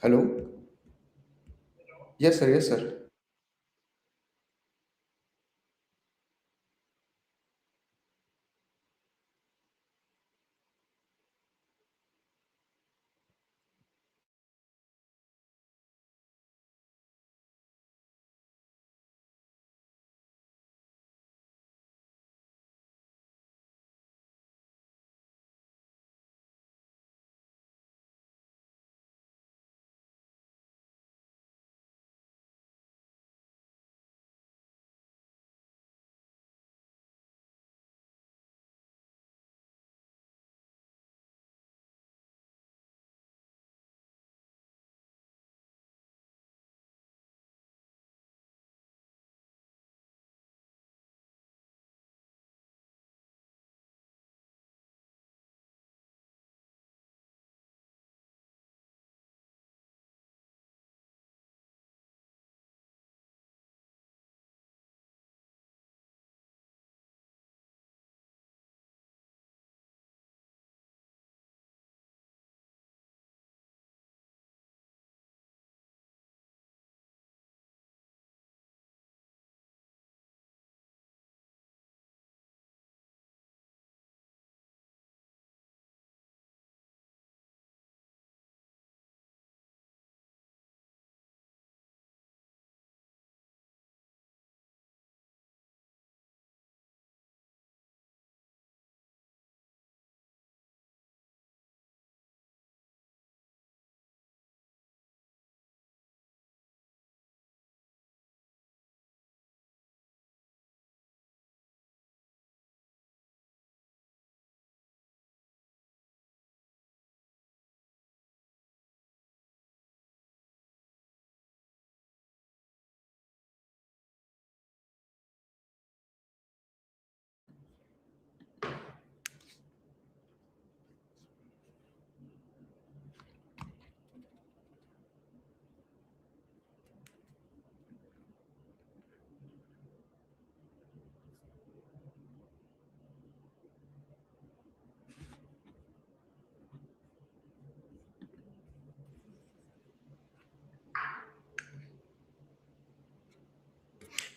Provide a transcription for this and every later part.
Hello? Yes, sir. Yes, sir.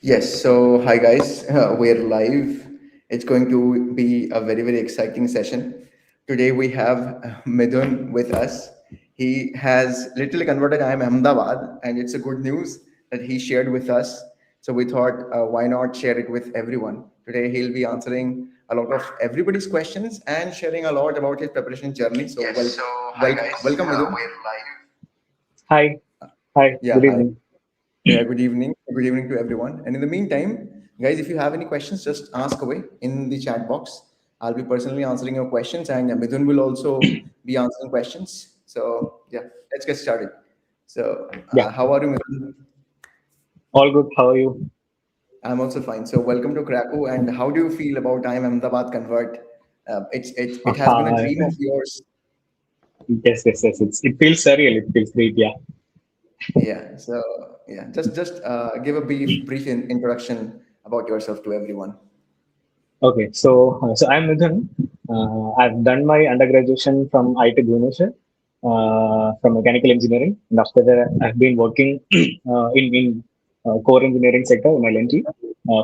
Yes, so hi guys, we're live. It's going to be a very, very exciting session. Today we have Midhun with us. He has literally converted IIM Ahmedabad, and it's a good news that he shared with us. So we thought, why not share it with everyone? Today he'll be answering a lot of everybody's questions and sharing a lot about his preparation journey. So Yes. So, hi well, guys. welcome Midhun. We're live. Hi. Hi. Yeah, Good hi. evening. Yeah, good evening. Good evening to everyone. And in the meantime, guys, if you have any questions, just ask away in the chat box. I'll be personally answering your questions, and Midhun will also be answering questions. So, yeah, let's get started. So, Yeah. how are you, Midhun? All good. How are you? I'm also fine. So, welcome to Cracku. And how do you feel about IIM Ahmedabad Convert? It has been a Uh, dream of yours. yes. It feels surreal. It feels great. Yeah. Yeah. So, yeah, just give a brief introduction about yourself to everyone. Okay. So I'm Midhun. I've done my undergraduation from IT Bhubaneswar, from mechanical engineering, and after that I've been working in core engineering sector in LNG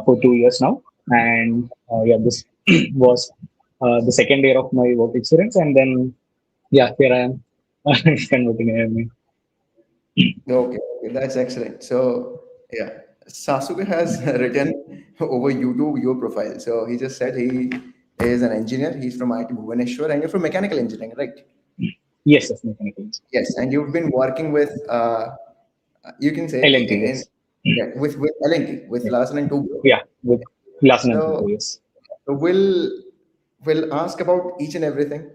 for 2 years now. And yeah, this was the second year of my work experience, and then yeah, here I am converting AME. Okay, that's excellent. So, yeah, Sasuke has written over YouTube your profile. So he just said he is an engineer. He's from IT Bhubaneswar, and you're from mechanical engineering, right? Yes, mechanical engineering. Yes, and you've been working with, you can say, LNT, yes. yeah, with L&T, with Yeah, Larsen and Toubro. yeah, with last and So two yes. we'll ask about each and everything.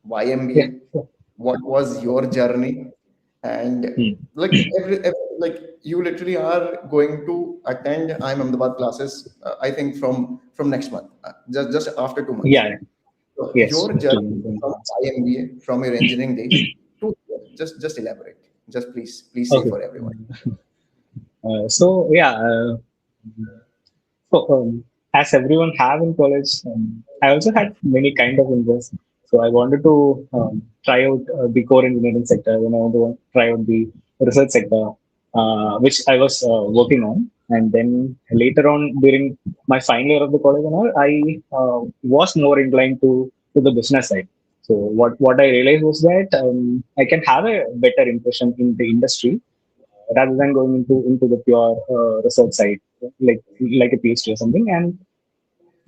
Why Yeah, MBA? sure. What was your journey? And Hmm. like like you literally are going to attend IIM Ahmedabad classes. I think from next month, just after 2 months. Yeah, So yes, your two journey months from advance. IMBA, from your engineering days to here, just elaborate. Just please say Okay. for everyone. So yeah, so as everyone have in college, I also had many kind of interests. So I wanted to try out the core engineering sector, then I want to try out the research sector, which I was working on. And then later on, during my final year of the college and all, I was more inclined to the business side. So what I realized was that I can have a better impression in the industry rather than going into the pure research side, like a PhD or something. And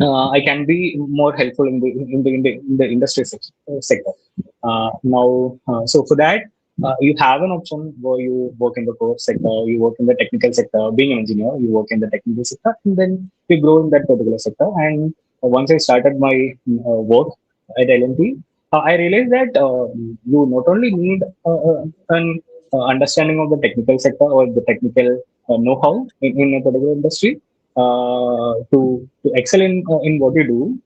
I can be more helpful in the industry sector. So for that, you have an option where you work in the core sector, you work in the technical sector. Being an engineer, you work in the technical sector, and then you grow in that particular sector. And once I started my work at LNT, I realized that you not only need an understanding of the technical sector or the technical know-how in a particular industry, to excel in what you do,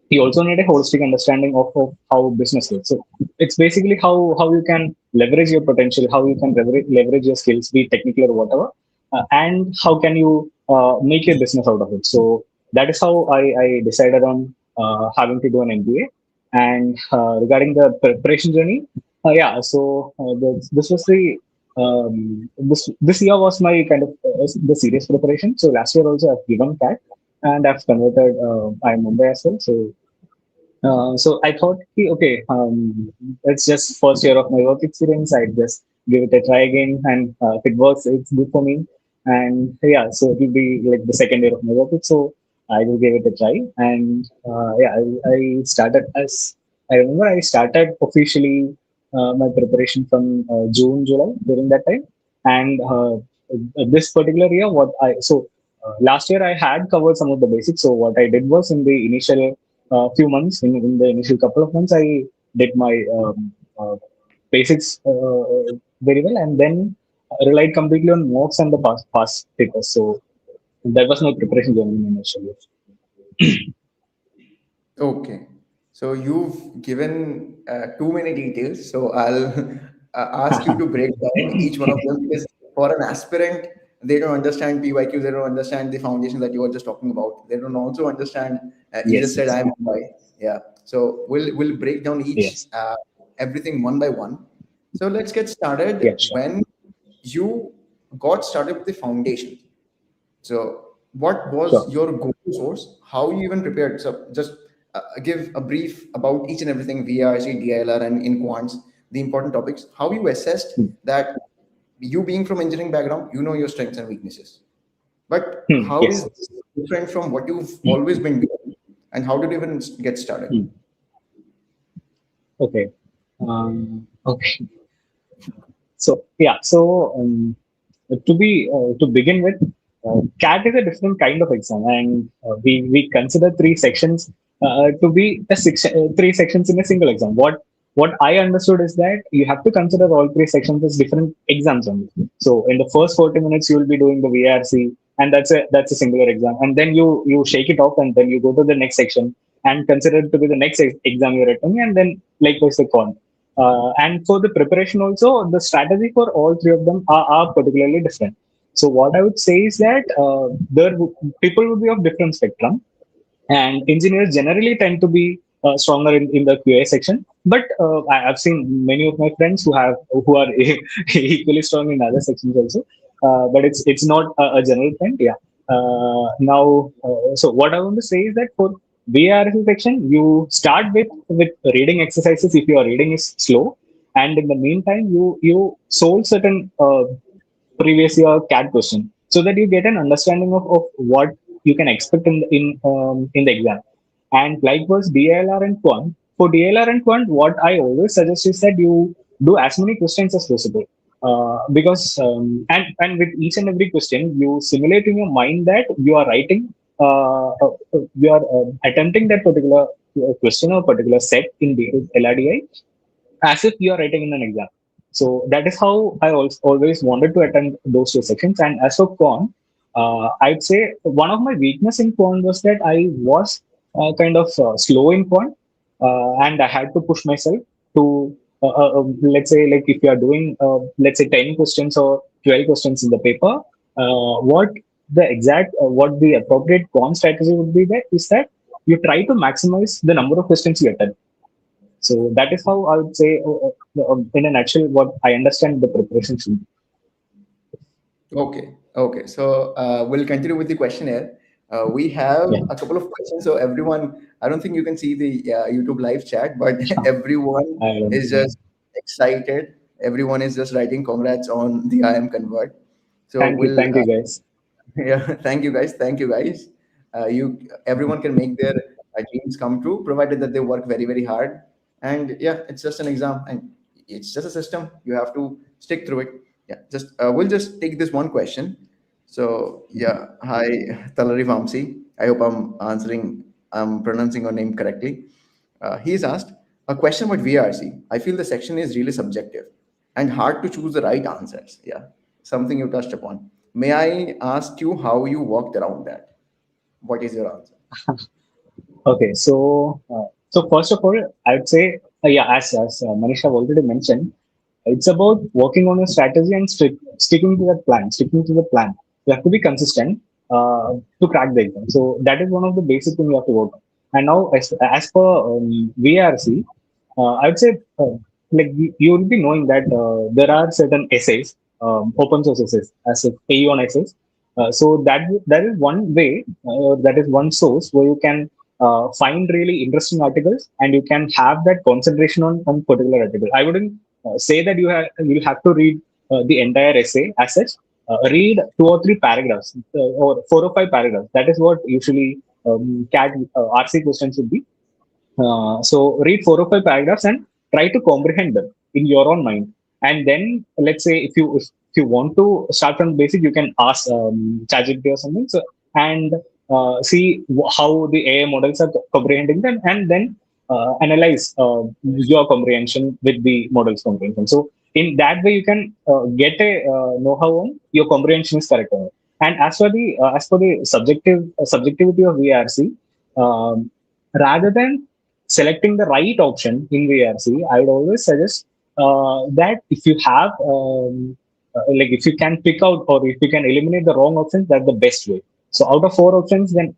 you also need a holistic understanding of how business works. So it's basically how you can leverage your potential, how you can leverage your skills, be it technical or whatever, and how can you make your business out of it. So that is how I decided on having to do an MBA. And regarding the preparation journey, yeah, so this was the this year was my kind of the serious preparation. So last year also I've given CAT and I've converted IIM Mumbai as well. So I thought, okay, it's just first year of my work experience. I just give it a try again, and if it works, it's good for me. And yeah, so it will be like the second year of my work. So I will give it a try. And yeah, I started as I remember I started officially my preparation from June, July during that time. And this particular year, last year I had covered some of the basics. So what I did was in the initial few months, in the initial couple of months, I did my basics very well, and then relied completely on mocks and the past papers. So that was my preparation journey in initial. Okay. So you've given too many details. So I'll ask you to break down each one of them because for an aspirant, they don't understand PYQ, they don't understand the foundation that you were just talking about. They don't also understand. You just Yes, said yes, I'm Mumbai. Yeah. So we'll break down each yes, everything one by one. So let's get yeah, started. sure. When you got started with the foundation, so, what was Sure. your go-to source? How you even prepared? So, just give a brief about each and everything VARC, DILR, and in quants, the important topics. How you assessed Hmm. that you being from engineering background, you know your strengths and weaknesses. But how is Yes. this different from what you've always been doing, and how did you even get started? Hmm. Okay. Okay. So yeah. To begin with, CAT is a different kind of exam, and we consider three sections to be three sections in a single exam. What I understood is that you have to consider all three sections as different exams only. So in the first 40 minutes, you will be doing the VRC, and that's a singular exam, and then you shake it off, and then you go to the next section and consider it to be the next exam you're attending, and then likewise the con. And for the preparation also, the strategy for all three of them are particularly different. So what I would say is that people would be of different spectrum, and engineers generally tend to be stronger in the QA section. But I've seen many of my friends who are equally strong in other sections also. But it's not a general trend. Yeah. So what I want to say is that for VRC section, you start with reading exercises if your reading is slow, and in the meantime, you solve certain previous year CAT question so that you get an understanding of what you can expect in the exam. And likewise, DLR and Quant. For DLR and Quant, what I always suggest is that you do as many questions as possible. Because and with each and every question, you simulate in your mind that you are writing, you are attempting that particular question or particular set in the LRDI as if you are writing in an exam. So that is how I always wanted to attend those two sections. And as for Quant, I'd say one of my weakness in Quant was that I was kind of slow in Quant, and I had to push myself to, let's say, like if you are doing, let's say, 10 questions or 12 questions in the paper, what the appropriate Quant strategy would be there is that you try to maximize the number of questions you attempt. So that is how I would say, in a nutshell, what I understand the preparation should be. Okay, okay. So we'll continue with the questionnaire. We have Yeah, a couple of questions. So everyone, I don't think you can see the YouTube live chat, but everyone I don't is know. just excited. Everyone is just writing congrats on the IIM Convert. So we'll Thank you, guys. yeah, thank you guys. Thank you guys. You everyone can make their dreams come true, provided that they work very very hard. And yeah, it's just an exam, and it's just a system. You have to stick through it. Yeah, just we'll just take this one question. So yeah, hi Talari Vamsi. I hope I'm pronouncing your name correctly. He's asked a question about VRC. I feel the section is really subjective and hard to choose the right answers. Yeah, something you touched upon. May I ask you how you worked around that? What is your answer? Okay, so first of all, I would say, yeah, as Manish have already mentioned, it's about working on a strategy and sticking to that plan. Sticking to the plan, you have to be consistent to crack the exam. So that is one of the basic things you have to work on. And now, as per VRC, I would say, like you will be knowing that there are certain essays, open source essays, as a AE on essays. So that is one way, that is one source where you can find really interesting articles, and you can have that concentration on particular article. I wouldn't say that you'll have to read the entire essay as such. Read two or three paragraphs, or four or five paragraphs. That is what usually CAT RC questions would be. So read four or five paragraphs and try to comprehend them in your own mind. And then let's say if you want to start from basic, you can ask ChatGPT or something. So and see how the AI models are comprehending them, and then analyze your comprehension with the model's comprehension. So in that way, you can get a know-how on your comprehension is correct or not. And as for the subjectivity of VRC, rather than selecting the right option in VRC, I would always suggest that if you have, like if you can pick out or if you can eliminate the wrong options, that's the best way. So out of four options, then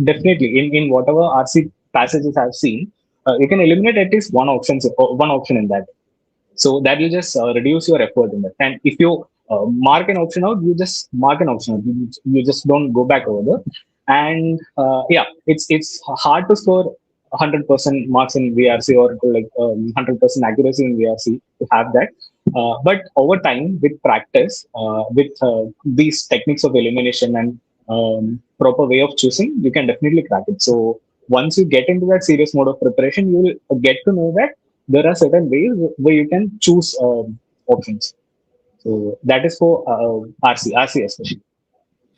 definitely in whatever RC passages I've seen, you can eliminate at least one option in that. So that will just reduce your effort in that. And if you mark an option out, you just mark an option out. You just don't go back over there. And yeah, it's hard to score 100% marks in VRC, or like 100% accuracy in VRC to have that. But over time, with practice, with these techniques of elimination and proper way of choosing, you can definitely crack it. So once you get into that serious mode of preparation, you will get to know that there are certain ways where you can choose options. So that is for RC especially.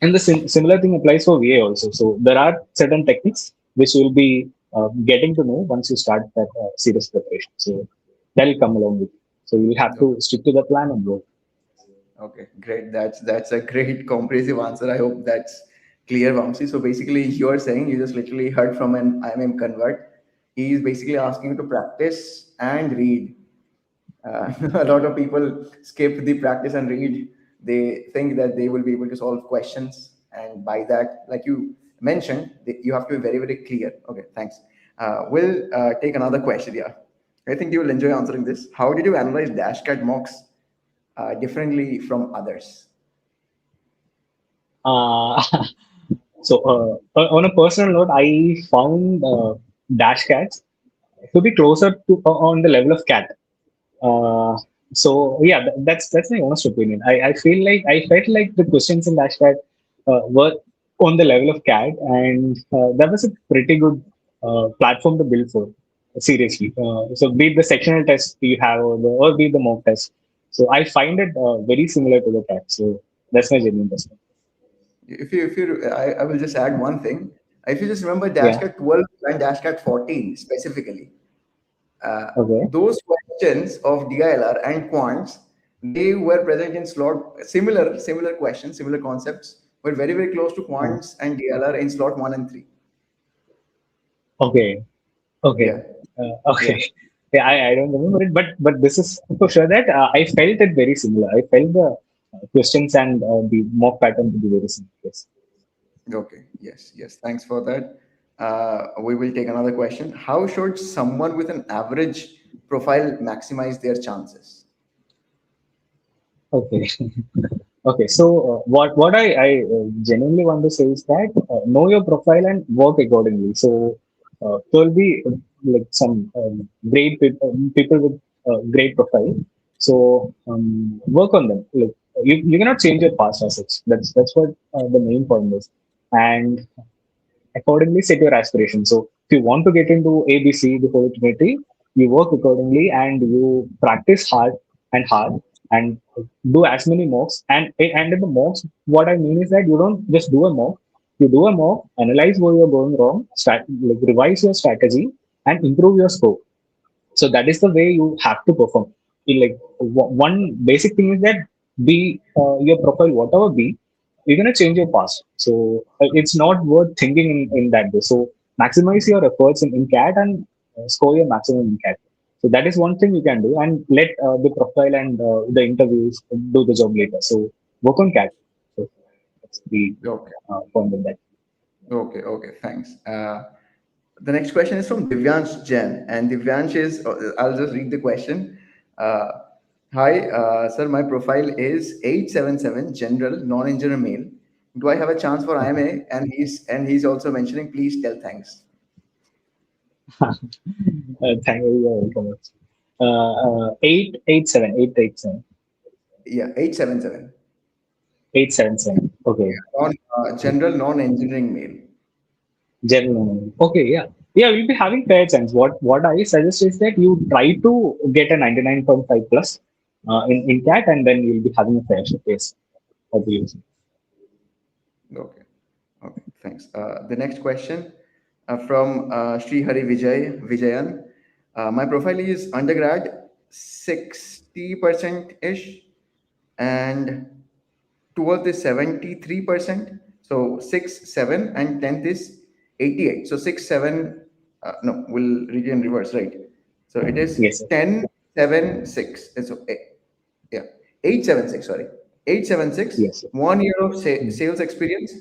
And the similar thing applies for VA also. So there are certain techniques which you will be getting to know once you start that serious preparation. So that will come along with you. So you will have to Okay, stick to the plan and go. okay, great. That's a great comprehensive answer. I hope that's clear, Vamsi. So basically, you're saying you just literally heard from an IMM convert. He's basically asking you to practice and read. A lot of people skip the practice and read. They think that they will be able to solve questions, and by that, like you mentioned, you have to be very, very clear. Okay, thanks. We'll take another question. Yeah, I think you will enjoy answering this. How did you analyze dashcard mocks differently from others? Uh, so on a personal note, I found dash cats to be closer to on the level of cat. Uh, so yeah, that's my honest opinion. I feel like I felt like the questions in Dashcat were on the level of CAD, and that was a pretty good platform to build for. Seriously, so be it the sectional test you have, or be it the mock test. So I find it very similar to the CAD. So that's my genuine perspective. I will just add one thing. If you just remember Yeah. dashcard 12 and dashcard 14 specifically, Okay. those questions of DILR and quants, they were present in slot similar questions, similar concepts, but very very close to Uh, quants and DILR in slot 1 and 3. okay. Okay. Yeah, Okay. yeah. Yeah, I don't remember it, but this is for sure that I felt it very similar. I felt the questions and the mock pattern to be very similar. Yes. Okay. Yes. Yes. Thanks for that. we will take another question. How should someone with an average profile maximize their chances? Okay. Okay. So what I genuinely want to say is that know your profile and work accordingly. So there will be like some great people with great profile. So work on them. Like you cannot change your past assets. That's what the main point is. And accordingly set your aspirations. So if you want to get into ABC before opportunity, you work accordingly and you practice hard and do as many mocks. And in the mocks, what I mean is that you don't just do a mock, you do a mock, analyze where you're going wrong, like revise your strategy and improve your score. So that is the way you have to perform. Like one basic thing is that be your profile whatever be, you're going to change your past. So it's not worth thinking in that way. So maximize your efforts in cat and score your maximum in cat. So that is one thing you can do, and let the profile and the interviews do the job later. So work on cat. So that's the Okay, point of that. okay, thanks. The next question is from Divyansh Jain, and Divyansh is, I'll just read the question. Uh, Hi, sir, my profile is 877 general, non-engineer male. Do I have a chance for IMA? And he's also mentioning, please tell thanks. Thank you. You're welcome. 887. Yeah, 877. 877. Okay. General, non-engineering male. General. Okay, yeah. Yeah, we'll be having fair chance. What I suggest is that you try to get a 99.5 plus in CAT, and then you'll be having a fair case of the user. Okay. Okay, thanks. The next question from Sri Hari Vijayan. My profile is undergrad 60% ish, and 12th is 73%. So 6, 7, and 10th is 88. So 6, 7, no, we'll read it in reverse, right? So it is Yes, sir. 10, 7, 6. So yeah, 876, sorry. 876, Yes, sir. 1 year of Mm, sales experience,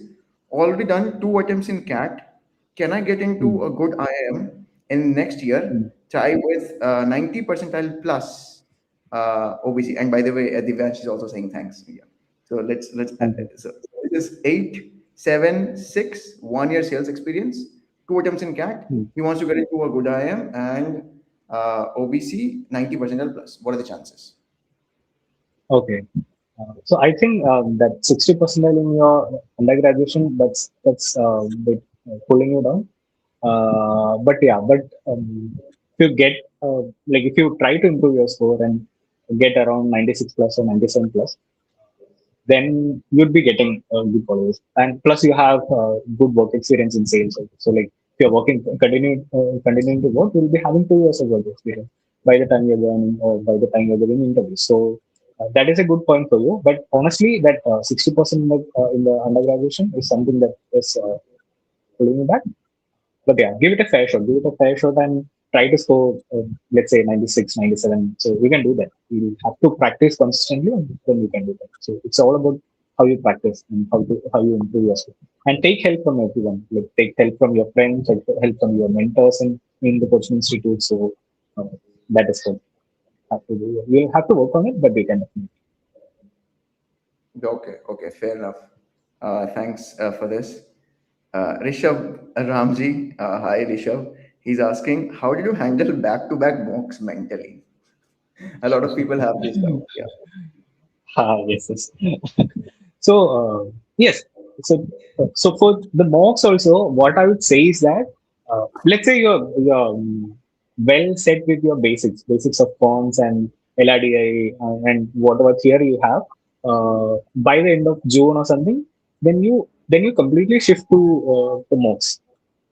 already done 2 attempts in CAT. Can I get into mm, a good IIM in next year? mm, Try with 90 percentile plus OBC. And by the way, Divyansh is also saying thanks. Yeah. So let's thank you. so it is 876 1 year sales experience, 2 attempts in CAT. Mm. He wants to get into a good IIM and OBC 90 percentile plus. What are the chances? Okay. So I think that 60% in your undergraduation, that's bit pulling you down. But yeah, but if you get like if you try to improve your score and get around 96 plus or 97 plus, then you'd be getting good followers. And plus, you have good work experience in sales. Also. So, like, if you're continuing to work, you'll be having 2 years of work experience by the time you're learning or by the time you're giving interviews. So, that is a good point for you. But honestly, that 60% in the undergraduation is something that is pulling you back. But yeah, give it a fair shot. Give it a fair shot and try to score, let's say 96, 97. So you can do that. You have to practice consistently and then you can do that. So it's all about how you practice and how you improve yourself. And take help from everyone. Like take help from your friends, take help from your mentors in the coaching institute. So that is what you have to do. You'll have to work on it, but you can definitely. Okay, fair enough. Thanks for this. Rishabh Ramji, hi Rishabh. He's asking, how did you handle back-to-back mocks mentally? A lot of people have this doubt. Yeah. Yes, yes. So yes, so so for the mocks also, what I would say is that let's say you're well set with your basics of forms and LRDI and whatever theory you have. By the end of June or something, then you completely shift to the mocks.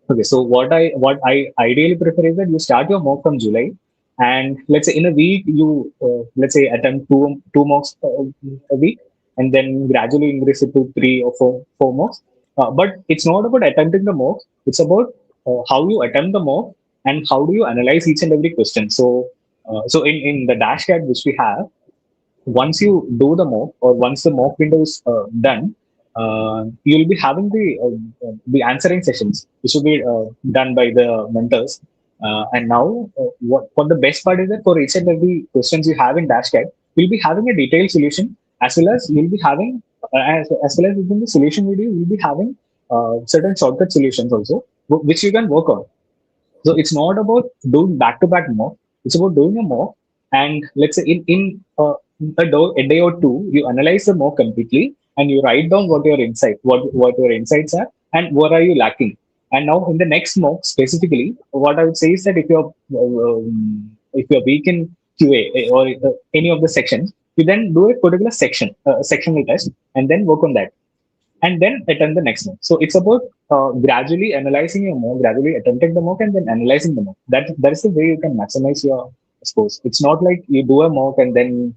Okay, so what I ideally prefer is that you start your mock from July, and let's say in a week you let's say attempt two mocks a week, and then gradually increase it to three or four mocks. But it's not about attempting the mock; it's about how you attempt the mock and how do you analyze each and every question. So in the dashcard which we have, once you do the mock or once the mock window is done, you'll be having the answering sessions, which will be done by the mentors. And now, what the best part is that for each and every questions you have in Dashcat, you'll be having a detailed solution, as well as you'll be having, as well as within the solution video, you'll be having certain shortcut solutions also, which you can work on. So it's not about doing back-to-back mock. It's about doing a mock, and let's say in a day or two, you analyze the mock completely, and you write down what your insights are, and what are you lacking. And now in the next mock specifically, what I would say is that if you're weak in QA or any of the sections, you then do a particular sectional test, and then work on that, and then attempt the next mock. So it's about gradually analyzing your mock, gradually attempting the mock, and then analyzing the mock. That is the way you can maximize your scores. It's not like you do a mock and then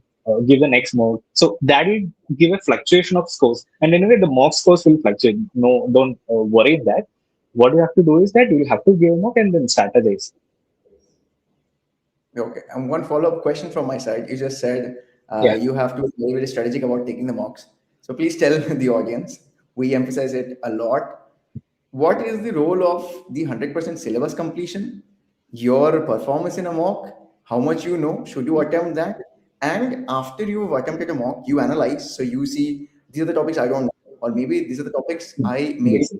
give the next mock. So that will give a fluctuation of scores. And anyway, the mock scores will fluctuate. No, don't worry that. What you have to do is that you have to give a mock and then strategize. Okay, and one follow-up question from my side. You just said Yeah. you have to be very, very strategic about taking the mocks. So please tell the audience. We emphasize it a lot. What is the role of the 100% syllabus completion? Your performance in a mock, how much you know, should you attempt that? And after you've attempted a mock, you analyze. So you see, these are the topics I don't know, or maybe these are the topics I made Yes.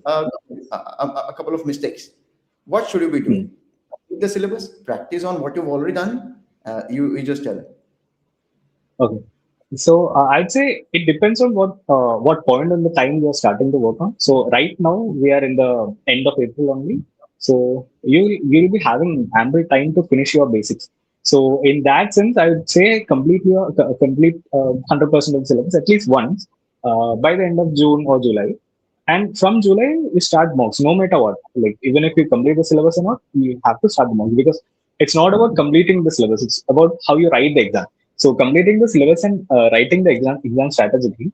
a couple of mistakes. What should you be Hmm. doing? Read the syllabus, practice on what you've already done. You just tell. Okay. So I'd say it depends on what point in the time you're starting to work on. So right now we are in the end of April only. So you'll be having ample time to finish your basics. So in that sense, I would say complete 100% of the syllabus at least once by the end of June or July. And from July, you start mocks, no matter what. Like even if you complete the syllabus or not, you have to start the mocks, because it's not about completing the syllabus; it's about how you write the exam. So completing the syllabus and writing the exam strategically,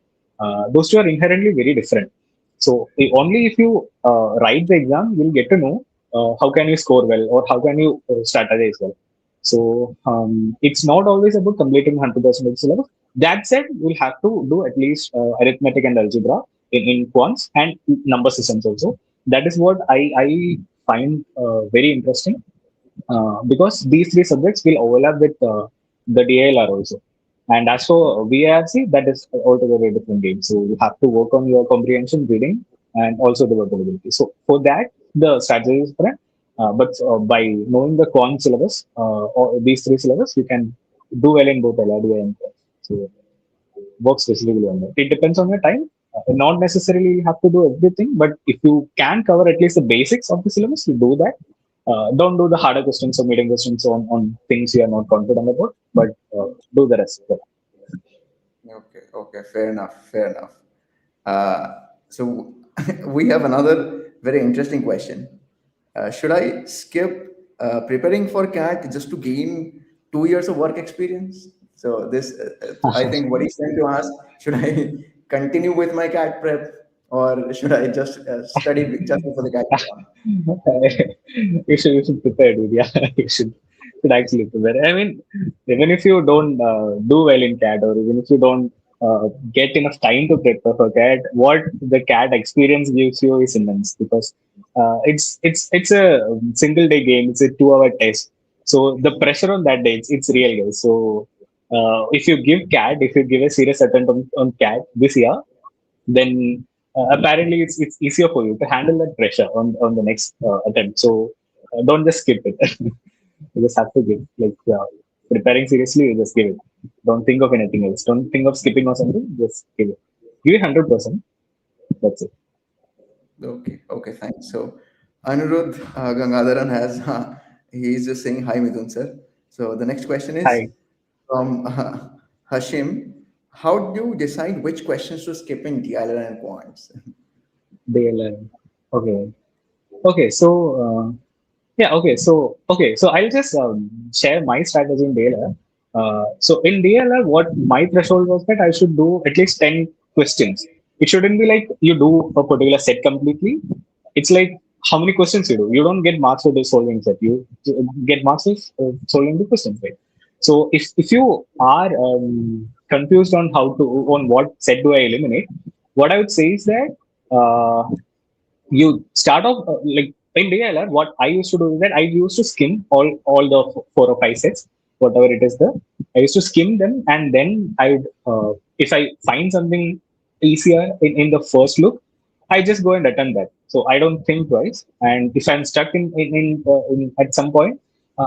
those two are inherently very different. So only if you write the exam, you'll get to know how can you score well or how can you strategize well. So it's not always about completing 100% of the syllabus. That said, we'll have to do at least arithmetic and algebra in quants and number systems also. That is what I find very interesting, because these three subjects will overlap with the DILR also. And as for VARC, that is altogether a different game. So you have to work on your comprehension, reading, and also the verbal. So for that, the strategy is different. But by knowing the quant syllabus, or these three syllabus, you can do well in both LRDI and quant. So work specifically on that. It depends on your time. Not necessarily you have to do everything, but if you can cover at least the basics of the syllabus, you do that. Don't do the harder questions or medium questions on things you are not confident about, but do the rest. Okay, okay, fair enough, fair enough. So we have another very interesting question. Should I skip preparing for CAT just to gain 2 years of work experience? So this, I think, what he's trying to ask: should I continue with my CAT prep, or should I just study just for the CAT exam? You should prepare, dude. Yeah, you should actually prepare. I mean, even if you don't do well in CAT, or even if you don't get enough time to prepare for CAT, what the CAT experience gives you is immense, because it's a single day game. It's a 2 hour test. So the pressure on that day, it's real, guys. So if you give CAT, if you give a serious attempt on CAT this year, then apparently it's easier for you to handle that pressure on the next attempt. So don't just skip it. You just have to give, like, preparing seriously, you just give it. Don't think of anything else. Don't think of skipping or something. Just give it. Give it 100%. That's it. Okay, okay, thanks. So Anirudh Gangadharan has, he's just saying, hi, Midhun, sir. So the next question is Hi, from Hashim. How do you decide which questions to skip in DILR and quants? DLR. Okay. Okay. So yeah. Okay. So I'll just share my strategy in DLR. So in DLR, what my threshold was that I should do at least 10 questions. It shouldn't be like you do a particular set completely. It's like how many questions you do. You don't get marks for the solving set. You get marks for solving the questions, right? So if you are confused on how to on what set do I eliminate, what I would say is that uh, you start off like in DLR. What I used to do is that I used to skim all the four or five sets, whatever it is there. I used to skim them, and then I would, if I find something easier in the first look, I just go and attempt that. So I don't think twice. And if I'm stuck in at some point,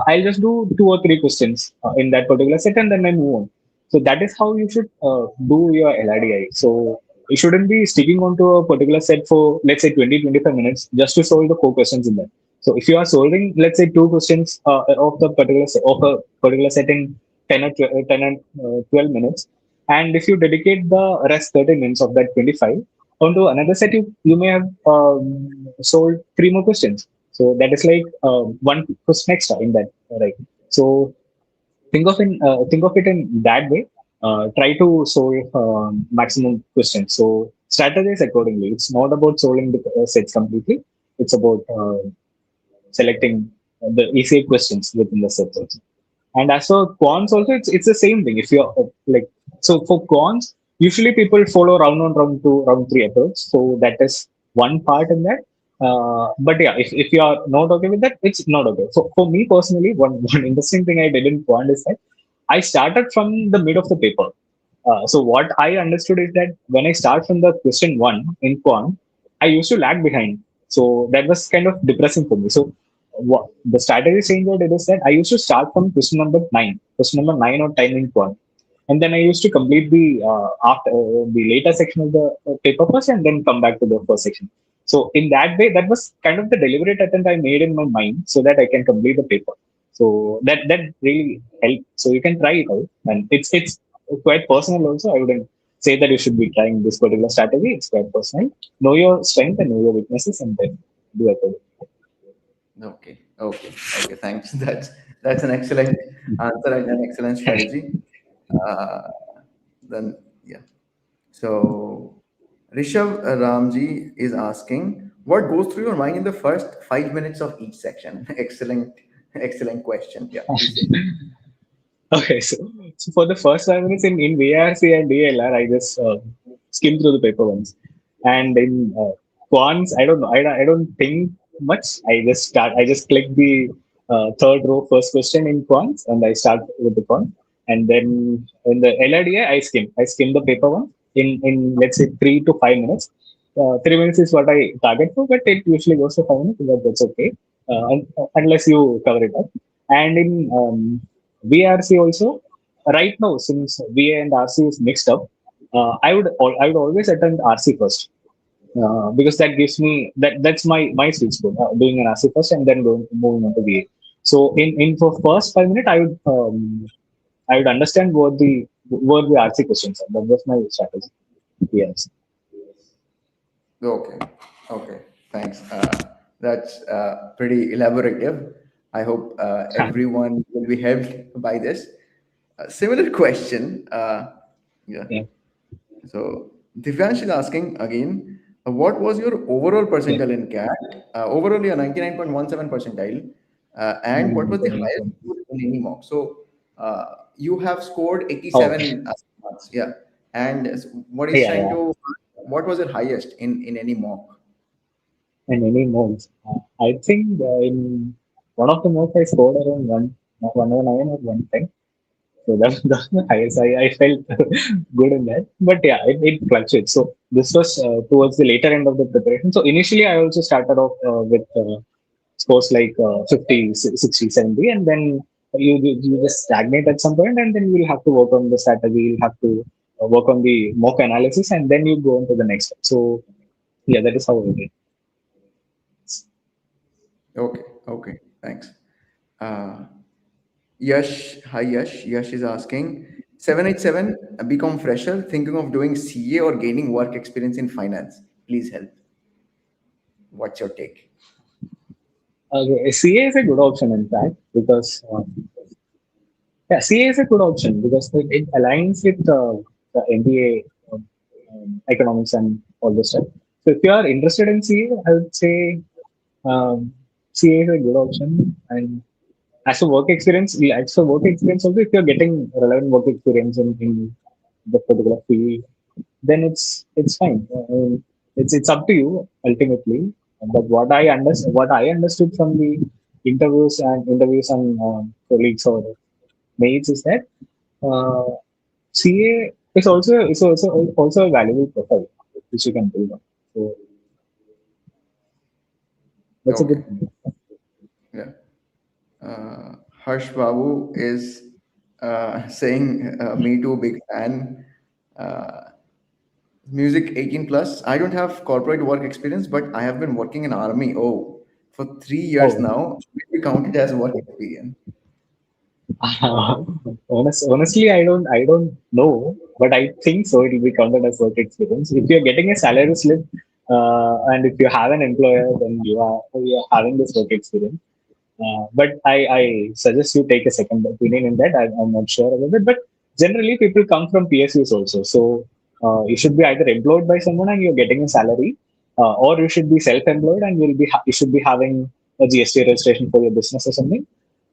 I'll just do two or three questions in that particular set, and then I move on. So that is how you should do your LRDI. So you shouldn't be sticking onto a particular set for, let's say, 20-25 minutes just to solve the core questions in that. So if you are solving, let's say, two questions of the particular set, of a particular set in 10 and 12 minutes, and if you dedicate the rest 30 minutes of that 25 onto another set, you may have solved three more questions. So that is like one question extra in that, right? So think of it in that way. Try to solve maximum questions. So strategize accordingly. It's not about solving the sets completely. It's about selecting the easier questions within the sets also. And as for quants also, it's the same thing. If you're like, so for quants, usually people follow round one, round two, round three approach. So that is one part in that. But yeah, if you are not okay with that, it's not okay. So for me personally, one interesting thing I did in quant is that I started from the mid of the paper. So what I understood is that when I start from the question one in quant, I used to lag behind. So that was kind of depressing for me. So what the strategy change what it is that I used to start from question number nine or 10 in quant, and then I used to complete the after the later section of the paper first, and then come back to the first section. So in that way, that was kind of the deliberate attempt I made in my mind, so that I can complete the paper. So that really helped. So you can try it out, and it's quite personal also. I wouldn't say that you should be trying this particular strategy. It's quite personal. Know your strength and know your weaknesses, and then do it. Okay, okay, okay. Thanks. That's an excellent answer and an excellent strategy. Uh, then yeah. So Rishabh Ramji is asking, what goes through your mind in the first 5 minutes of each section? Excellent, excellent question. Yeah, please say. Okay, so for the first 5 minutes in VARC and DLR, I just skim through the paper once. And in quants, I don't know, I don't think much. I just click the third row first question in quants, and I start with the quant. And then in the LRDI, I skim the paper one in let's say 3 to 5 minutes. 3 minutes is what I target for, but it usually goes to 5 minutes, but that's okay, unless you cover it up. And in VRC also, right now, since VA and RC is mixed up, I would always attend RC first, because that gives me that's my sweet spot, doing an RC first and then moving on to VA. So in for first 5 minutes, I would understand what the RC questions are. That was my strategy. Yes. Okay, okay. Thanks. That's pretty elaborative. I hope everyone will be helped by this. Similar question. Yeah. Yeah. So Divyansh is asking again, what was your overall Yeah. percentile in CAT? Overall, you're 99.17 percentile. And what was the highest score in any mock? So you have scored Oh, 87 marks. Yeah. And what is yeah, trying yeah. to, what was your highest in any mock? And any modes. I think in one of the modes I scored around 109 or 110. So that's the highest. I felt good in that. But yeah, it fluctuates. So this was towards the later end of the preparation. So initially, I also started off with scores like 50, 60, 70, and then you just stagnate at some point, and then you'll have to work on the strategy. You'll have to work on the mock analysis, and then you go on to the next one. So yeah, that is how I did. Okay, okay, thanks. Uh, Yash, hi Yash. Yash is asking 787 become fresher, thinking of doing CA or gaining work experience in finance. Please help. What's your take? CA is a good option, in fact, because yeah, CA is a good option because it aligns with the MBA economics and all this stuff. So if you are interested in CA, I would say CA is a good option. And as for work experience also, if you're getting relevant work experience in the particular field, then it's fine. It's up to you ultimately. But what I understood from the interviews and colleagues or mates is that uh, CA is also a valuable profile which you can build on. So that's a Okay. good thing. Yeah. Harsh Babu is saying, me too, big fan. Uh, Music 18 plus. I don't have corporate work experience, but I have been working in army. Oh, for 3 years Oh, now. Should we count it as work experience? honestly, I don't know, but I think so. It will be counted as work experience. If you're getting a salary slip, and if you have an employer, then you are having this work experience. But I suggest you take a second opinion in that. I'm not sure about it, but generally people come from PSUs also. So you should be either employed by someone and you're getting a salary, or you should be self-employed and you should be having a GST registration for your business or something.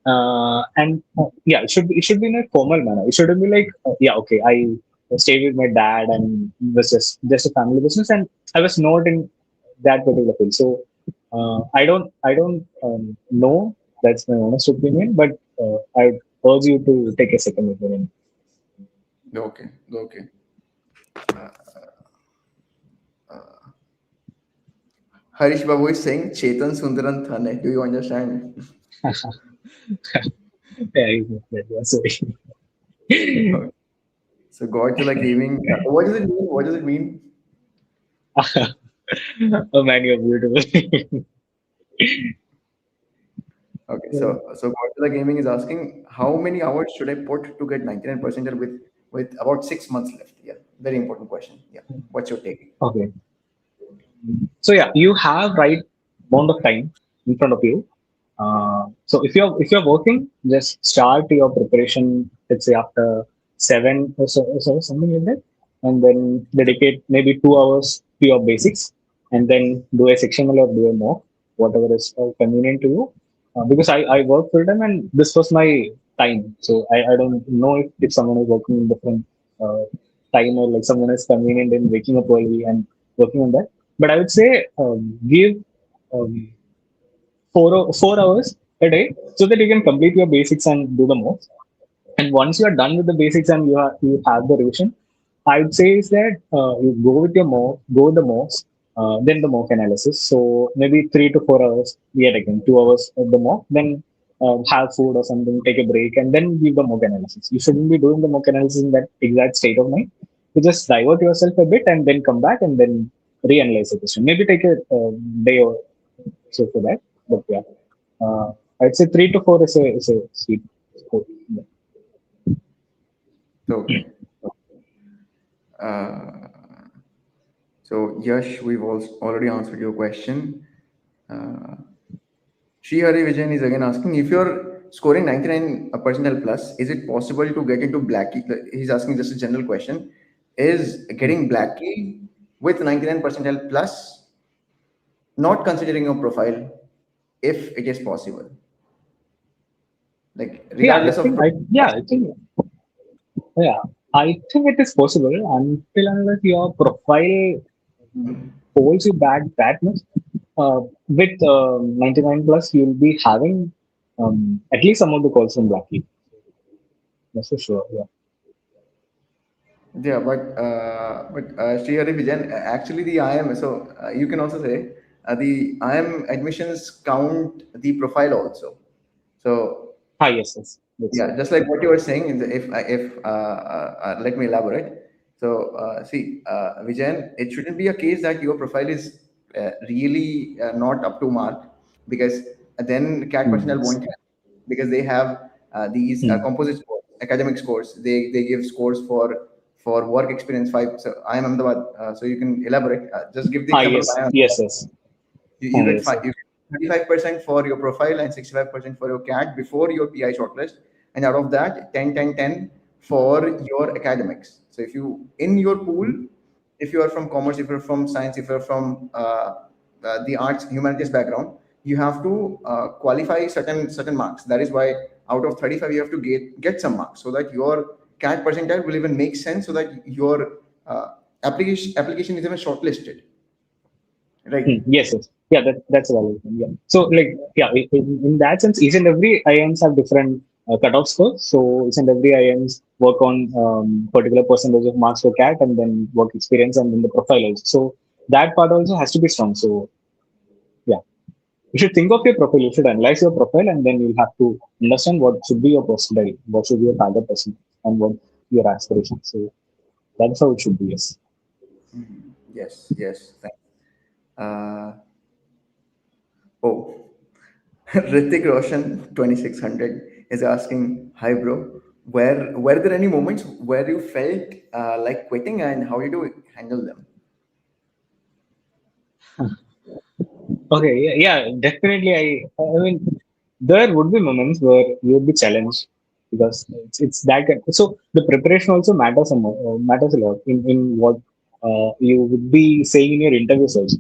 And yeah, it should be in a formal manner. It shouldn't be like yeah, okay, I stayed with my dad and it was just a family business, and I was not in that particular field. So I don't know. That's my honest opinion, but I urge you to take a second opinion. Okay, okay. Harish Babu is saying Chetan Sundaran Thane. Do you understand? Yeah, sorry. Okay. So Godzilla Gaming. What does it mean? What does it mean? Oh man, you're beautiful. Okay, so Godzilla Gaming is asking how many hours should I put to get 99 percentile with about 6 months left? Yeah, very important question. Yeah, what's your take? Okay. So yeah, you have right amount of time in front of you. So if you're working, just start your preparation. Let's say after 7 or so, something like that, and then dedicate maybe 2 hours to your basics, and then do a sectional or do a mock, whatever is convenient to you. Because I work full time and this was my time, so I don't know if someone is working in different uh, time, or like someone is convenient in waking up early and working on that. But I would say give um, 4 hours a day so that you can complete your basics and do the most. And once you are done with the basics and you have the revision, I would say is that you go with the mocks, then the mock analysis. So maybe 3 to 4 hours yet again, 2 hours of the mock, then have food or something, take a break, and then give the mock analysis. You shouldn't be doing the mock analysis in that exact state of mind. You just divert yourself a bit and then come back and then reanalyze the question. Maybe take a day or so for that. But yeah, I'd say 3 to 4 is a sweet score. Yeah. Okay. Uh, so Yash, we've also already answered your question. Uh, Sri Hari Vijayan is again asking if you're scoring 99 percentile plus, is it possible to get into black key? He's asking just a general question. Is getting black key with 99 percentile plus not considering your profile if it is possible? Like Yeah, I regardless of think I yeah, I think yeah, I think it is possible until unless your profile holds you back that much. With 99 plus, you'll be having at least some of the calls from Blackheath. That's for sure. Yeah. yeah, but Sri Hari Vijayan, actually the IM, so you can also say the IM admissions count the profile also. So Ah, yes, yes. That's yeah, right. just like what you were saying, if let me elaborate. So see, Vijayan, it shouldn't be a case that your profile is really not up to mark, because then CAT personnel Yes. won't have, because they have these Mm. composite scores, academic scores. They give scores for work experience 5. So I am Ahmedabad. So you can elaborate. Just give the Ah, example of yes, I am yes, Ahmedabad. yes. You Ah, get yes, five, yes. you get 35% for your profile and 65% for your CAT before your PI shortlist, and out of that 10, 10, 10 for your academics. So if you in your pool, if you are from commerce, if you're from science, if you're from the arts humanities background, you have to qualify certain marks. That is why out of 35 you have to get some marks so that your CAT percentile will even make sense, so that your application is even shortlisted, right? Yes, yes. Yeah, that's a valid thing. Yeah. So, like, yeah, in that sense, each and every IIMs have different cutoff scores. So, each and every IIMs work on particular percentage of marks for CAT and then work experience and then the profile also. So, that part also has to be strong. So, yeah, you should think of your profile, you should analyze your profile, and then you'll have to understand what should be your percentile, what should be your target percentile, and what your aspirations. So, that's how it should be. Yes. Yes, yes. Thanks. Uh, oh, Ritik Roshan 2600 is asking, "Hi, bro. Were there any moments where you felt like quitting, and how did you handle them?" Okay, yeah, yeah, definitely. I mean, there would be moments where you would be challenged because it's that. So the preparation also matters a lot in what you would be saying in your interviews also.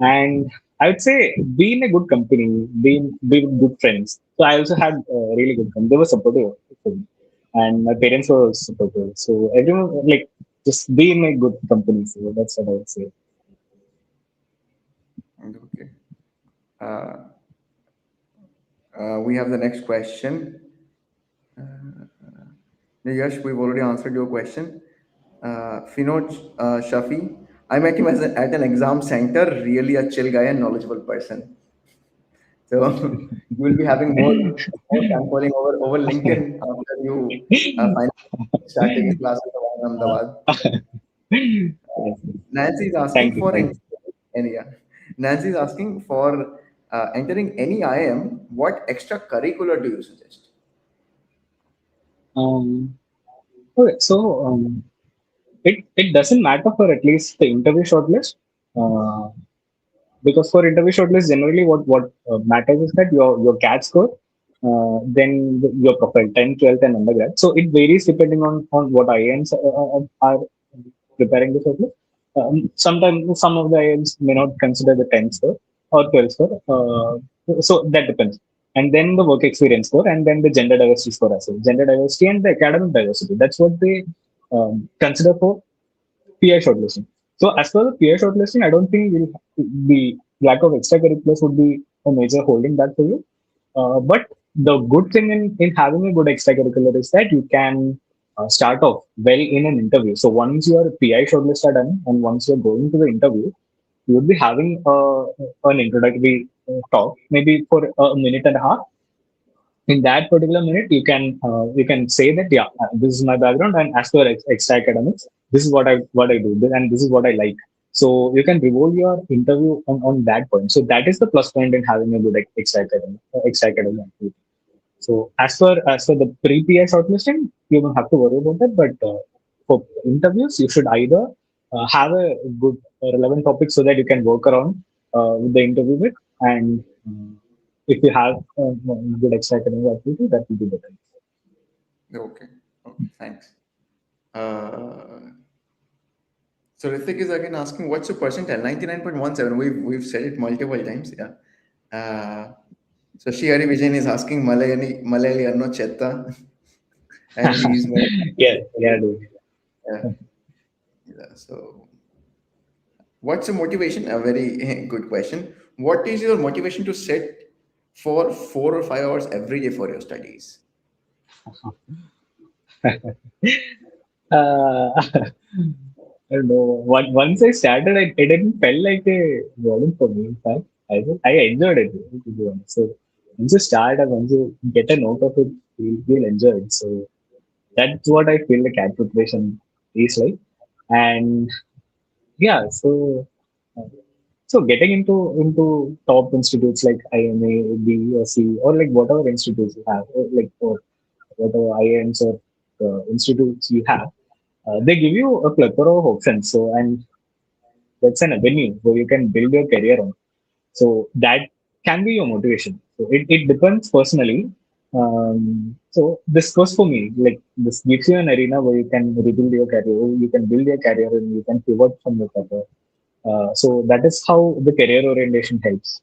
And I would say be in a good company, be with good friends. So I also had really good friends. They were supportive for me, and my parents were supportive. So everyone like just be in a good company. So that's what I would say. Okay. Uh, we have the next question. Yash, we've already answered your question. Finoj Shafi, I met him at an exam center, really a chill guy and knowledgeable person. So you will be having more time calling over LinkedIn after you finally start taking classes in Ahmedabad. Yes. Nancy is Thank asking you. for Thank you. any yeah. Nancy is asking for entering any IIM. What extracurricular do you suggest? Um, okay, so it doesn't matter for at least the interview shortlist, uh, because for interview shortlist generally what matters is that your CAT score, then your profile 10th, 12th, and undergrad. So it varies depending on what IIMs are preparing the shortlist. Sometimes some of the IIMs may not consider the 10th score or 12th score. So that depends. And then the work experience score, and then the gender diversity score as well. Gender diversity and the academic diversity. That's what they consider for PI shortlisting. So as per the PI shortlisting, I don't think the lack of extracurriculars would be a major holding back for you. But the good thing in having a good extracurricular is that you can start off well in an interview. So once your PI shortlist are done and once you're going to the interview, you would be having an introductory talk, maybe for a minute and a half. In that particular minute you can say that, yeah, this is my background, and as per extra academics, this is what I do, and this is what I like. So you can revolve your interview on that point. So that is the plus point in having a good extra academic activity. So as per the pre-PI shortlisting, you don't have to worry about that. But for interviews, you should either have a good relevant topic so that you can work around with the interview with, and if you have good extra academic activity, that will be better. Okay. Okay. Thanks. Uh, so Ritik is again asking, what's your percentile? 99.17. We've said it multiple times. Yeah. Uh, so Shihari Vijayan is asking Malayali Arno Chetta, and he's made. Yeah, yeah, dude. Yeah. Yeah. So what's your motivation? A very good question. What is your motivation to sit for 4 or 5 hours every day for your studies? I don't know. Once I started, it didn't feel like a burden for me. In fact, I enjoyed it, to be honest. So once you start and once you get a note of it, you'll enjoy it. So that's what I feel the cat preparation is like. And yeah, uh, so getting into top institutes like IMA, BSc, or like whatever institutes you have, or whatever IIMs or institutes you have, they give you a plethora of options. So, and that's an avenue where you can build your career on. So that can be your motivation. So it depends personally. So this goes for me, like this gives you an arena where you can rebuild your career, you can build your career, and you can pivot from your career. So that is how the career orientation helps.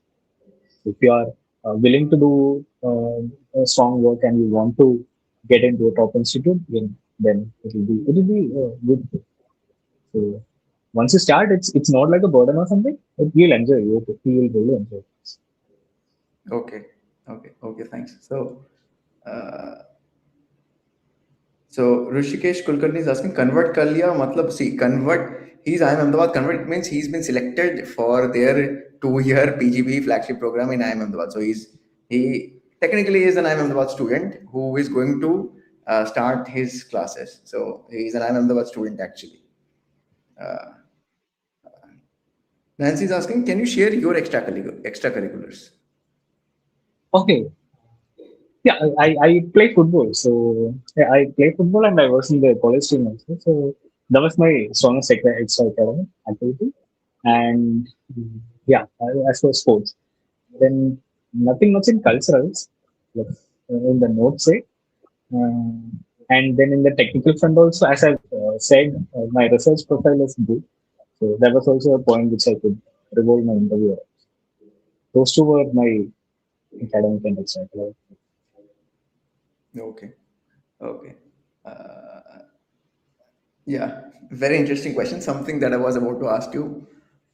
If you are willing to do a strong work and you want to get into a top institute, then it will be good. So once you start, it's not like a burden or something. You'll enjoy it. You'll really enjoy it. Okay, okay. Thanks. Uh, so Rishikesh Kulkarni is asking, convert कर लिया मतलब see convert. He's IIM Ahmedabad convert. It means he's been selected for their 2-year PGP flagship program in IIM Ahmedabad. So he technically is an IIM Ahmedabad student who is going to start his classes. So he's an IIM Ahmedabad student actually. Uh, Nancy is asking, can you share your extracurriculars? Okay. Yeah, I play football. So yeah, I play football and I was in the college team also. So that was my strongest extra academic activity. And yeah, as for sports, then nothing much in culturals, like in the notes say. Uh, and then in the technical front also, as I've said, my research profile is good. So that was also a point which I could revolve my interview around. Those two were my academic and extra. Okay, okay. Uh, Yeah, very interesting question. Something that I was about to ask you.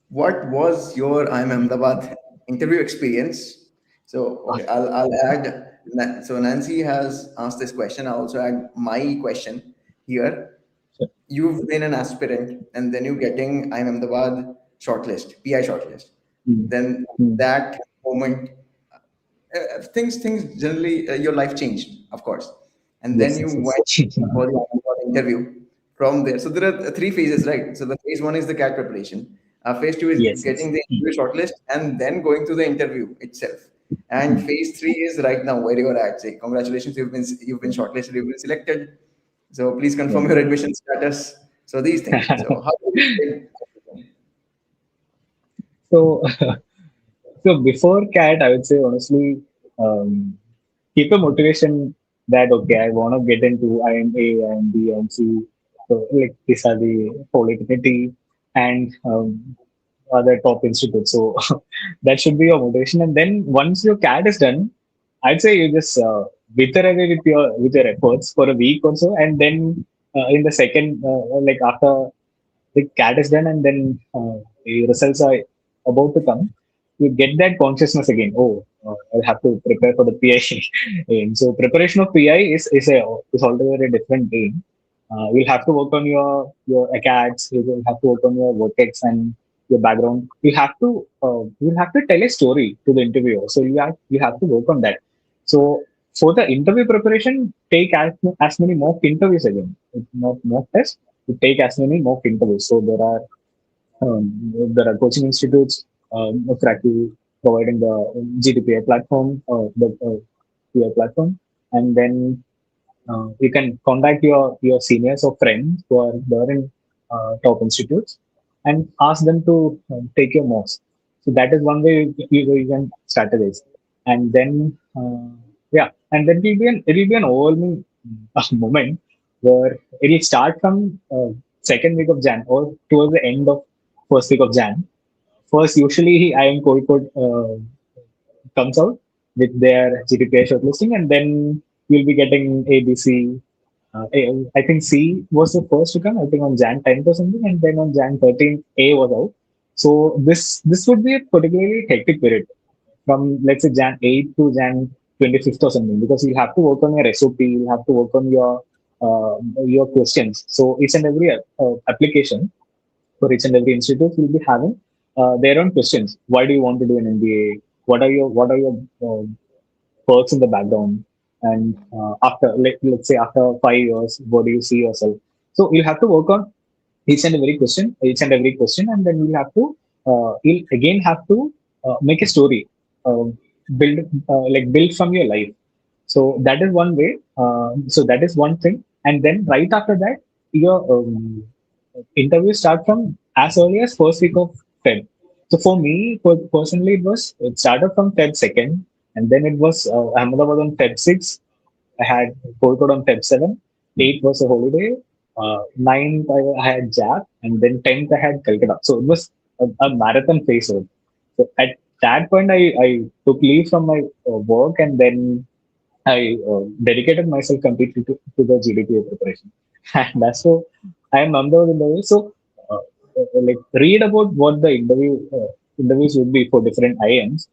What was your IIM Ahmedabad interview experience? So, okay, I'll add. So Nancy has asked this question. I'll also add my question here. You've been an aspirant, and then you're getting IIM Ahmedabad shortlist, PI shortlist. Mm. Then Mm. that moment, things generally your life changed, of course, and then Yes, you yes, went yes. for the interview. From there, so there are three phases, right? So the phase one is the CAT preparation, phase two is Yes, yes. getting the Mm. interview shortlist and then going to the interview itself, and Mm. phase three is right now where you're at. Say congratulations, you've been shortlisted, you've been selected, so please confirm Yeah. your admission status. So these things, so how do you So, so before CAT, I would say honestly, um, keep a motivation that okay, I want to get into IMA and B and C. So like these are the polytechnic and other top institutes. So that should be your motivation. And then once your CAT is done, I'd say you just wither away with your efforts for a week or so, and then in the second like after the CAT is done and then the results are about to come, you get that consciousness again. Oh, I have to prepare for the PI. And so preparation of PI is altogether a different game. You'll have to work on your ACADs. You will have to work on your vortex and your background. You'll have to tell a story to the interviewer. So you have to work on that. So for the interview preparation, take as many mock interviews again. It's not mock tests, to take as many mock interviews. So there are coaching institutes, Cracku providing the GDPA platform, the PI platform, and then you can contact your seniors or friends who are there in top institutes and ask them to take your mocks. So that is one way you can strategize, and then yeah, and then it will be an overwhelming moment where it will start from second week of Jan or towards the end of first week of Jan. First, usually I am Kozhikode comes out with their GDPR shortlisting, and then you'll be getting ABC. I think C was the first to come. I think on Jan 10th or something, and then on Jan 13th, A was out. So this would be a particularly hectic period from let's say Jan 8th to Jan 25th or something, because you'll have to work on your SOP, you'll have to work on your questions. So each and every application for each and every institute will be having their own questions. Why do you want to do an MBA? What are your perks in the background? And let's say after 5 years, what do you see yourself? So you'll have to work on each and every question, and then you'll again have to make a story, um, build from your life. So that is one way. So that is one thing, and then right after that, your interviews start from as early as first week of Feb. So for me, personally, it started from Feb 2nd, and then it was Ahmedabad on Feb 6. I had Kolkata on Feb 7. 8 was a holiday. 9th I had JAP, and then 10th I had Calcutta. So it was a marathon phase. So at that point, I took leave from my work, and then I dedicated myself completely to the GDPA preparation. And that's so I am Ahmedabad in the way. So like read about what the interviews would be for different IIMs.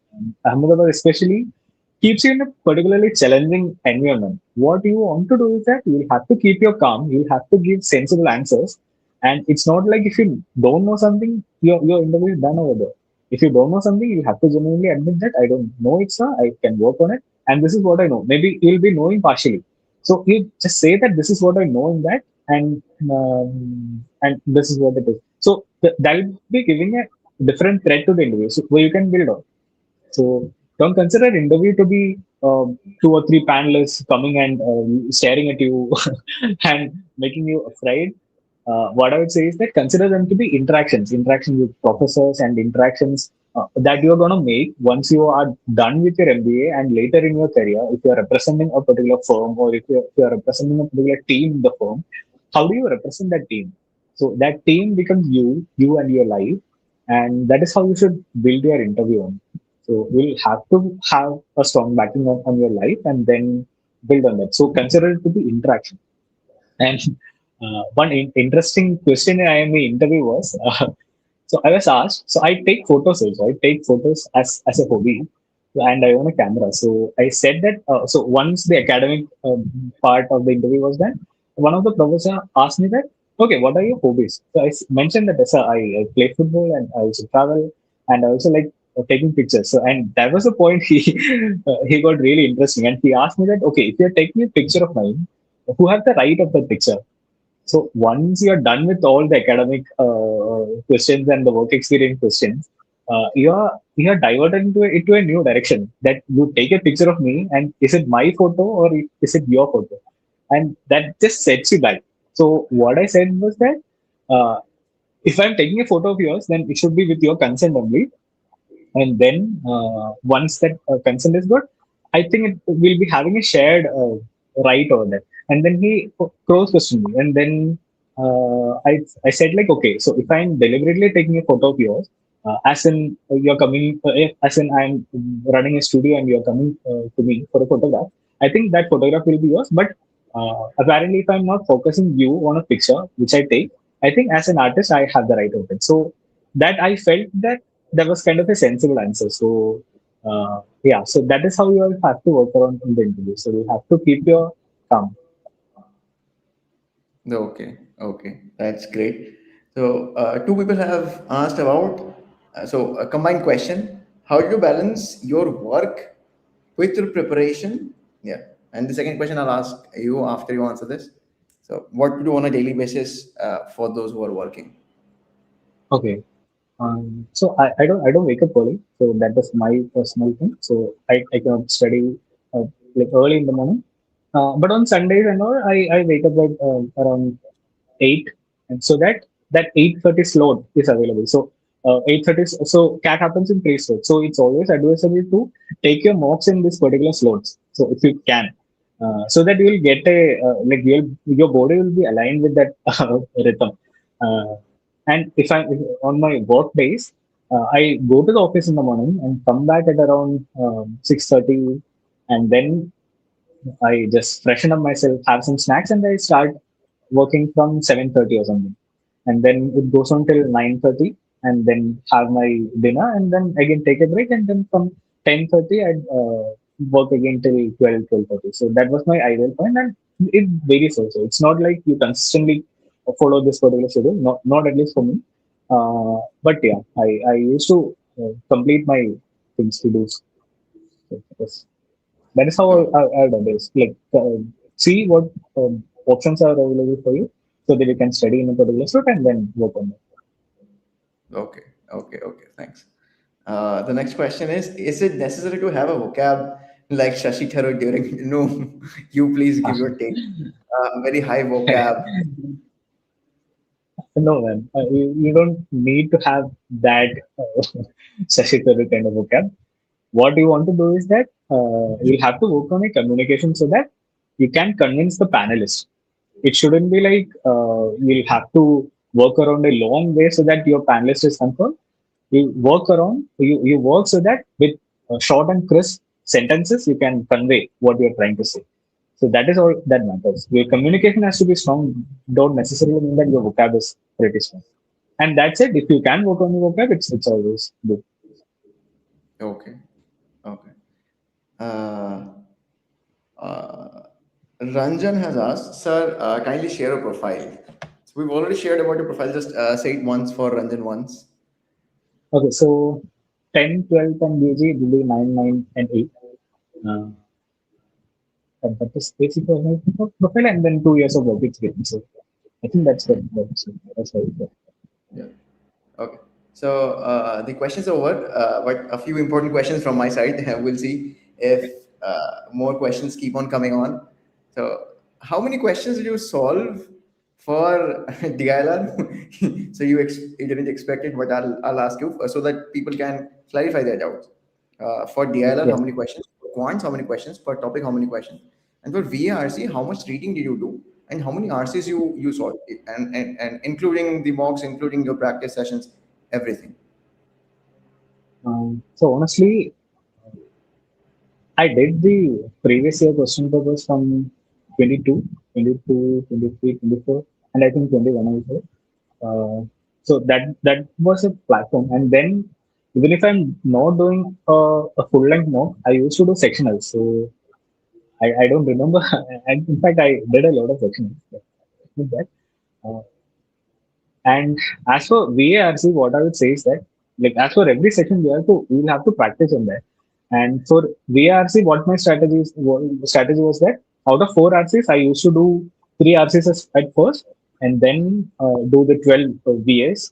Ahmedabad especially keeps you in a particularly challenging environment. What you want to do is that you'll have to keep your calm, you'll have to give sensible answers, and it's not like if you don't know something, your interview is done over there. If you don't know something, you have to genuinely admit that I don't know it, sir. I can work on it, and this is what I know. Maybe you'll be knowing partially, so you just say that this is what I know in that, and this is what it is. So that'll be giving a different thread to the interview, so where you can build on. So don't consider interview to be two or three panelists coming and staring at you and making you afraid. What I would say is that consider them to be interactions with professors and interactions that you're going to make once you are done with your MBA and later in your career. If you're representing a particular firm or if you're representing a particular team in the firm, how do you represent that team? So that team becomes you and your life, and that is how you should build your interview on. So you'll have to have a strong backing on your life and then build on that. So consider it to be interaction. And one interesting question in IME interview was, so I was asked, so I take photos also. I take photos as a hobby, and I own a camera. So I said that, so once the academic part of the interview was done, one of the professor asked me that, okay, what are your hobbies? So mentioned that, sir, I play football and I also travel and I also like taking pictures. So, and that was the point he got really interesting. And he asked me that, okay, if you're taking a picture of mine, who have the right of the picture? So once you're done with all the academic questions and the work experience questions, you're diverted into a new direction. That you take a picture of me, and is it my photo or is it your photo? And that just sets you back. So what I said was that if I'm taking a photo of yours, then it should be with your consent only, and then once that consent is good, I think it will be having a shared right over that. And then he cross questioned me, and then I said like, okay, so if I'm deliberately taking a photo of yours, as in you're coming, as in I'm running a studio and you're coming to me for a photograph, I think that photograph will be yours. But apparently, if I'm not focusing you on a picture which I take, I think as an artist I have the right of it. So that I felt that that was kind of a sensible answer. So yeah, so that is how you all have to work around in the interview. So you have to keep your calm. Okay, okay, that's great. So, two people have asked about, so a combined question: how do you balance your work with your preparation? Yeah, and the second question I'll ask you after you answer this. So, what to do on a daily basis for those who are working? Okay. So I don't wake up early. So that was my personal thing. So I cannot study like early in the morning. But on Sundays and all, I wake up at around 8, and so that 8:30 slot is available. So 8:30, so CAT happens in 3 slots, so it's always advisable to take your mocks in this particular slots, so if you can, so that you will get a like your body will be aligned with that rhythm. uh, and if on my work days, I go to the office in the morning and come back at around 6:30, and then I just freshen up myself, have some snacks, and I start working from 7:30 or something. And then it goes on till 9:30, and then have my dinner, and then again take a break, and then from 10:30 I work again till 12:30. So that was my ideal point, and it varies also. It's not like you consistently follow this particular schedule, not at least for me. But yeah, I used to complete my things to do. So, yes. That is how Oh, I've done this. Like, see what options are available for you, so that you can study in a particular slot and then work on it. okay, okay, okay. Thanks. The next question is it necessary to have a vocab like Shashi Tharoor during, no, you please give your take. Very high vocab. No, man, you don't need to have that Shashikari kind of vocab. What you want to do is that you'll have to work on a communication so that you can convince the panelists. It shouldn't be like you'll have to work around a long way so that your panelist is confirmed. You work so that with short and crisp sentences you can convey what you're trying to say. So that is all that matters. Your communication has to be strong. Don't necessarily mean that your vocab is pretty strong. And that's it. If you can work on your vocab, it's always good. Okay. Okay. Uh, uh, Ranjan has asked, sir, kindly share a profile. So we've already shared about your profile. Just say it once for Ranjan once. Okay, so 10, 12, and UG will be 9, 9, and 8. Uh, and that is basically my profile, and then 2 years of work experience. So I think that's very good. Yeah. Okay. So the questions are over, but a few important questions from my side. We'll see if more questions keep on coming on. So, how many questions did you solve for DILR? So you didn't expect it, but I'll ask you so that people can clarify their doubts. For DILR, how Yes. many questions? For quants, how many questions? Per topic, how many questions? And for VARC, how much reading did you do? And how many RCs you solved? And including the mocks, including your practice sessions, everything. So honestly, I did the previous year question papers from 22, 22, 23, 24, and I think 21 also. So that was a platform. And then even if I'm not doing a full length mock, I used to do sectionals. So I don't remember. And in fact, I did a lot of sectionals. With that. Uh, and as for VARC, what I would say is that, like, as for every section, we'll have to practice on that. And for VARC, what my strategy was that out of 4 RCs, I used to do 3 RCs at first, and then do the 12 VAs.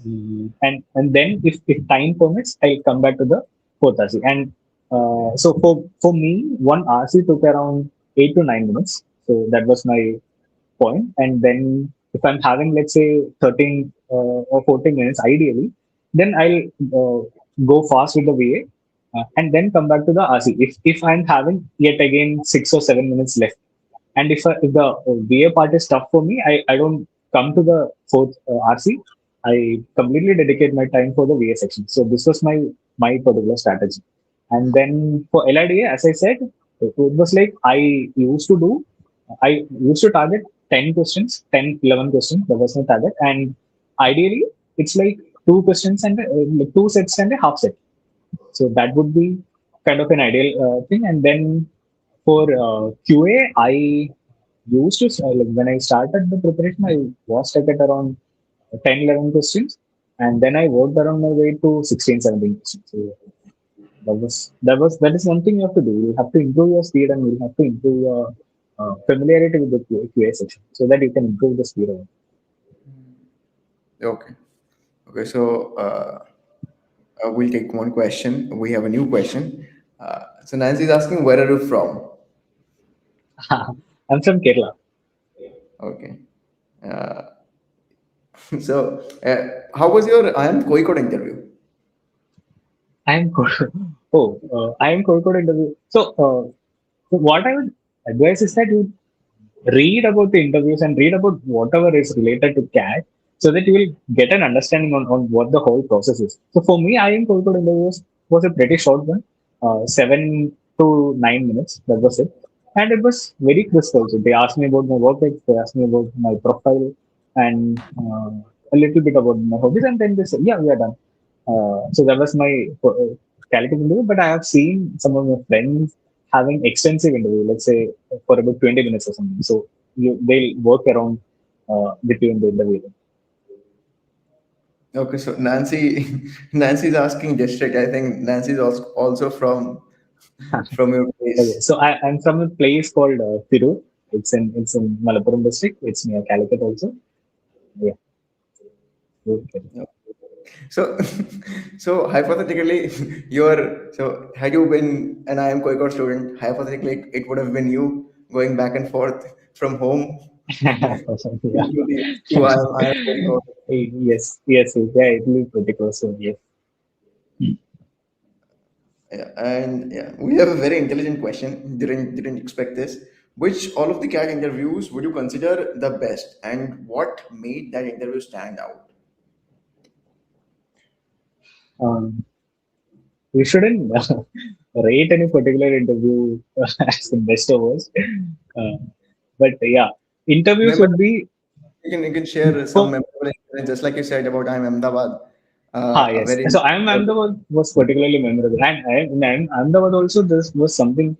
And then if time permits, I'll come back to the fourth RC. And so for me, one RC took around 8 to 9 minutes. So that was my point. And then if I'm having, let's say, 13 or 14 minutes, ideally, then I'll go fast with the VA and then come back to the RC. If I'm having yet again 6 or 7 minutes left, and if the VA part is tough for me, I don't come to the fourth RC. I completely dedicate my time for the VA section. So this was my particular strategy. And then for LIDA, as I said, it was like I used to target 10 questions, 10, 11 questions. That was my target. And ideally, it's like 2 questions and like 2 sets and a half set. So that would be kind of an ideal thing. And then for QA, I used to, like when I started the preparation, I was stuck at around 10, 11 questions. And then I worked around my way to 16, 17 questions. So that is one thing you have to do. You have to improve your speed and you have to improve your familiarity with the QA section so that you can improve the speed of it. Okay. Okay. So we'll take one question. We have a new question. So Nancy is asking, where are you from? I'm from Kerala. Okay. Uh, so how was your I am Koikot interview? I am I am Kolkata interview. So what I would advise is that you read about the interviews and read about whatever is related to CAT so that you will get an understanding on what the whole process is. So for me, I am Kolkata interviews was a pretty short one, 7 to 9 minutes. That was it. And it was very crisp also. They asked me about my work ethic, they asked me about my profile and a little bit about my hobbies. And then they said, yeah, we are done. So that was my calculated interview. But I have seen some of my friends having extensive interview, let's say for about 20 minutes or something. So they'll work around with you in the interview. Okay, so Nancy, Nancy is asking district. I think Nancy is also from your Okay, place. so I'm from a place called Tirur. It's in Malappuram district. It's near Calicut also. Yeah. Okay. So, so hypothetically, had you been an I am Koikot student, hypothetically, it would have been you going back and forth from home Yeah. to I am Koikot. Yes, yes, yes. Yeah, it will be pretty close. So, yes. Yeah, and yeah, we have a very intelligent question. Didn't expect this. Which all of the CAT interviews would you consider the best, and what made that interview stand out? Um, we shouldn't rate any particular interview as the best or worst. Uh, but yeah, interviews would Memorable. be. You can share some So, memorable experience, just like you said about IIM Ahmedabad. A yes. very So I am Ahmedabad was particularly memorable, and I am Ahmedabad also. This was something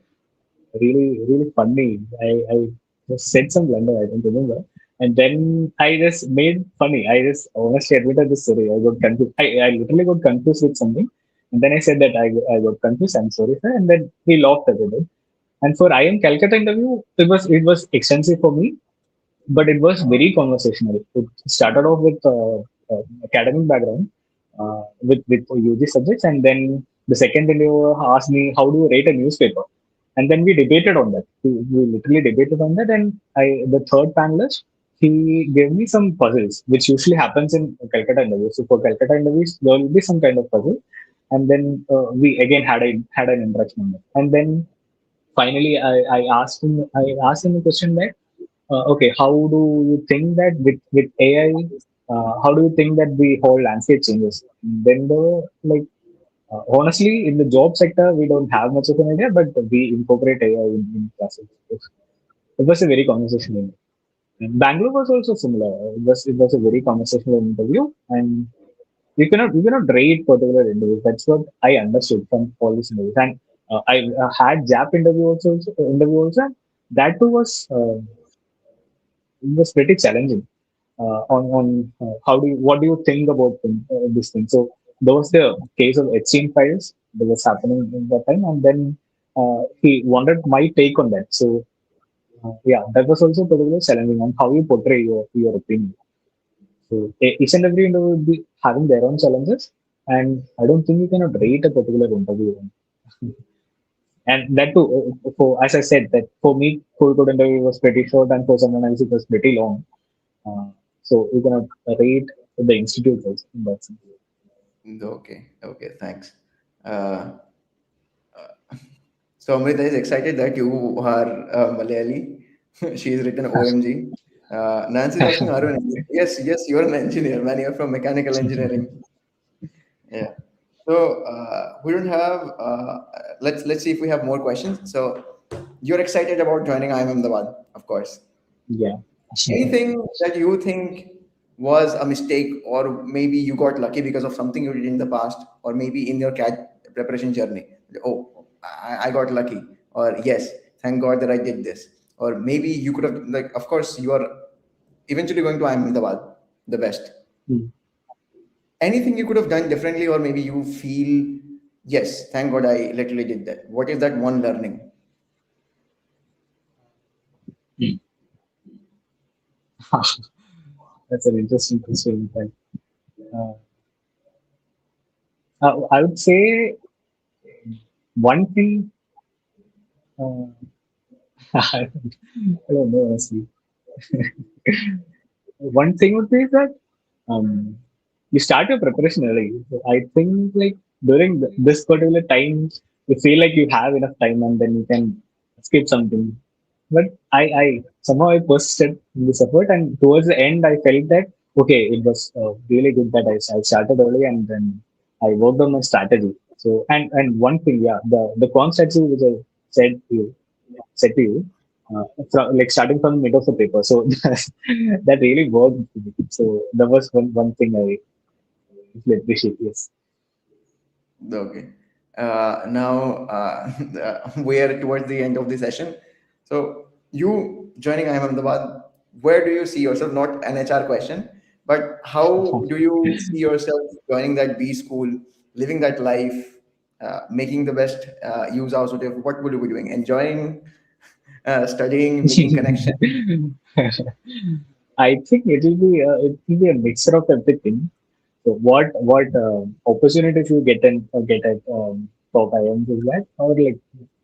really funny. I just said some blunder, I don't remember. And then I just made funny. I just honestly admitted this story. I got confused. I literally got confused with something. And then I said that I got confused. I'm sorry, sir. And then we laughed about it. And for IIM Calcutta interview, it was extensive for me, but it was very conversational. It started off with academic background, with UG subjects, and then the second interviewer asked me, "How do you rate a newspaper?" And then we debated on that. We literally debated on that, and the third panelist, he gave me some puzzles, which usually happens in Calcutta interviews. So for Calcutta interviews, there will be some kind of puzzle, and then we again had an interaction on it. And then finally, I asked him a question that, okay, how do you think that with AI, how do you think that the whole landscape changes? Then the like honestly, in the job sector, we don't have much of an idea, but we incorporate AI in classes. It was a very conversational. And Bangalore was also similar. It was a very conversational interview, and you cannot rate particular interviews. That's what I understood from all these interviews. And I had JAP interview also. That too was pretty challenging. On how do you what do you think about this thing? So there was the case of exchange files that was happening in that time, and then he wanted my take on that. So yeah, that was also particularly challenging on how you portray your opinion. So each and every interview will be having their own challenges, and I don't think you cannot rate a particular interview. And that too, for as I said, that for me, code interview was pretty short, and for someone else it was pretty long. So you cannot rate the institute also in that sense. Okay, okay, thanks. Uh, so Amrita is excited that you are Malayali. She has written OMG. Nancy is asking, are you an engineer? Yes, yes, you're an engineer, man. You're from mechanical engineering. Yeah. So we don't have. Let's see if we have more questions. So you're excited about joining IIM Ahmedabad, of course. Yeah. Anything that you think was a mistake, or maybe you got lucky because of something you did in the past, or maybe in your CAT preparation journey? Oh, I got lucky, or yes, thank God that I did this, or maybe you could have, like, of course, you are eventually going to IIM Ahmedabad, the best. Mm. Anything you could have done differently, or maybe you feel, yes, thank God I literally did that. What is that one learning? Mm. That's an interesting question. Uh, I would say one thing. Uh, I don't know honestly. One thing would be that you start your preparation early. So I think like during this particular time, you feel like you have enough time and then you can skip something. But I somehow I persisted in this effort, and towards the end, I felt that okay, it was really good that I started early and then I worked on my strategy. So and one thing, yeah, the quant strategy which I said to you, said to you, like starting from the middle of the paper. So that really worked. For me. So that was one thing I really appreciate. Yes. Okay. Now we are towards the end of the session. So you joining IIM Ahmedabad, where do you see yourself? Not an HR question, but how do you see yourself joining that B school, living that life, making the best use out of it? What would you be doing? Enjoying, studying, making connections? I think it will be a mixture of everything. So what opportunities you get at top IIMs is that, or like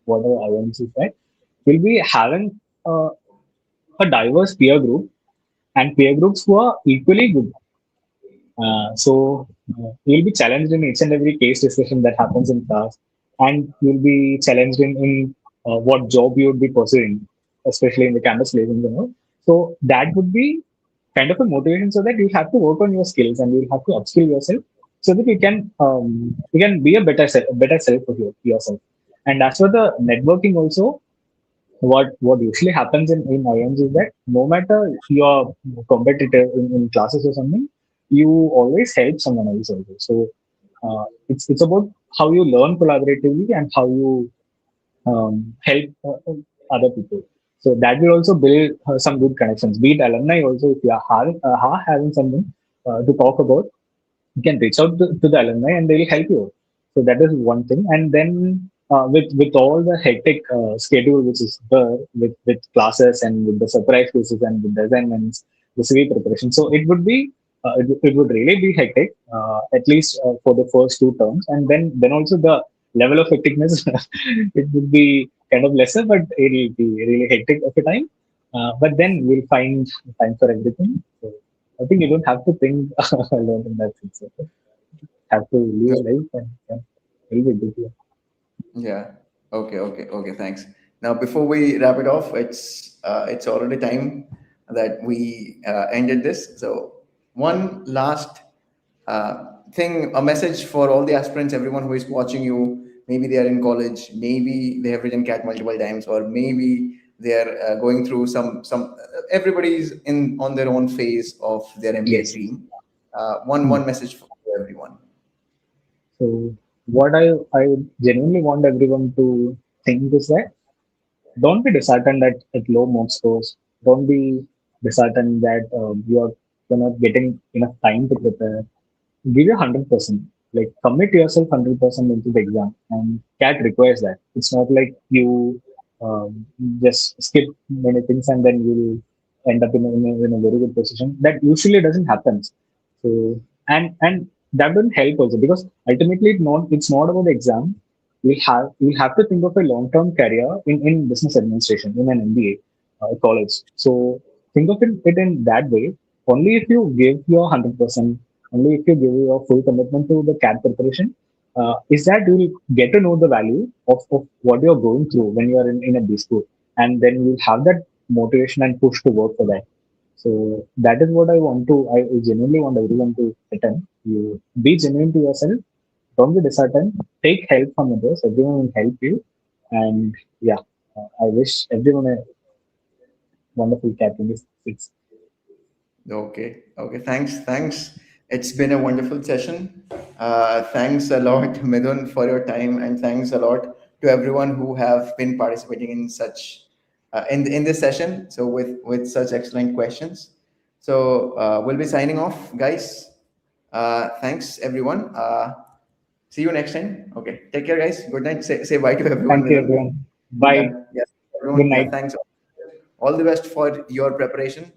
whatever IIMs is that, we'll be having a diverse peer group and peer groups who are equally good. So you'll be challenged in each and every case discussion that happens in class, and you'll be challenged in what job you would be pursuing, especially in the campus placement. So that would be kind of a motivation, so that you have to work on your skills and you have to upskill yourself, so that you can be a better self of yourself. And as for the networking also, what usually happens in IIMs is that no matter you're competitive in classes or something, you always help someone else also. So it's about how you learn collaboratively and how you help other people. So that will also build some good connections. Be it alumni also, if you are having something to talk about, you can reach out to the alumni and they'll help you. So that is one thing. And then with all the hectic schedule which is there with classes and with the surprise quizzes and with the assignments, the CV preparation. So it would really be hectic, at least for the first two terms. And then also the level of hecticness, it would be kind of lesser, but it'll be really hectic at the time. But then we'll find time for everything. So I think you don't have to think alone in that sense. Okay? Have to live a life and it'll be good. Yeah. Yeah. Okay. Thanks. Now, before we wrap it off, it's already time that we ended this. So, one last thing, a message for all the aspirants, everyone who is watching you. Maybe they are in college, maybe they have written CAT multiple times, or maybe they are going through some. Everybody's in on their own phase of their MBA Yes. dream. One Hmm. message for everyone. So what I genuinely want everyone to think is that don't be disheartened at low mark scores. Don't be disheartened that you're not getting enough time to prepare. Give your 100%. Like commit yourself 100% into the exam, and CAT requires that. It's not like you just skip many things and then you'll end up in a very good position. That usually doesn't happen. So and that doesn't help also because ultimately it's not about the exam. We'll have to think of a long term career in business administration in an MBA college. So think of it in that way. Only if you give your 100%, only if you give your full commitment to the CAT preparation, is that you will get to know the value of what you're going through when you are in a B school. And then you'll have that motivation and push to work for that. So that is what I genuinely want everyone to attend. You be genuine to yourself. Don't be disheartened. Take help from others. Everyone will help you. And yeah, I wish everyone a wonderful CAT 26. Okay. Thanks. It's been a wonderful session. Thanks a lot, Midhun, for your time, and thanks a lot to everyone who have been participating in such in this session. So with such excellent questions. So we'll be signing off, guys. Thanks, everyone. See you next time. Okay, take care, guys. Good night. Say bye to everyone, Thank you, Midhun. everyone. Bye. Yeah, yes, Good everyone. Yeah, night. thanks. All the best for your preparation.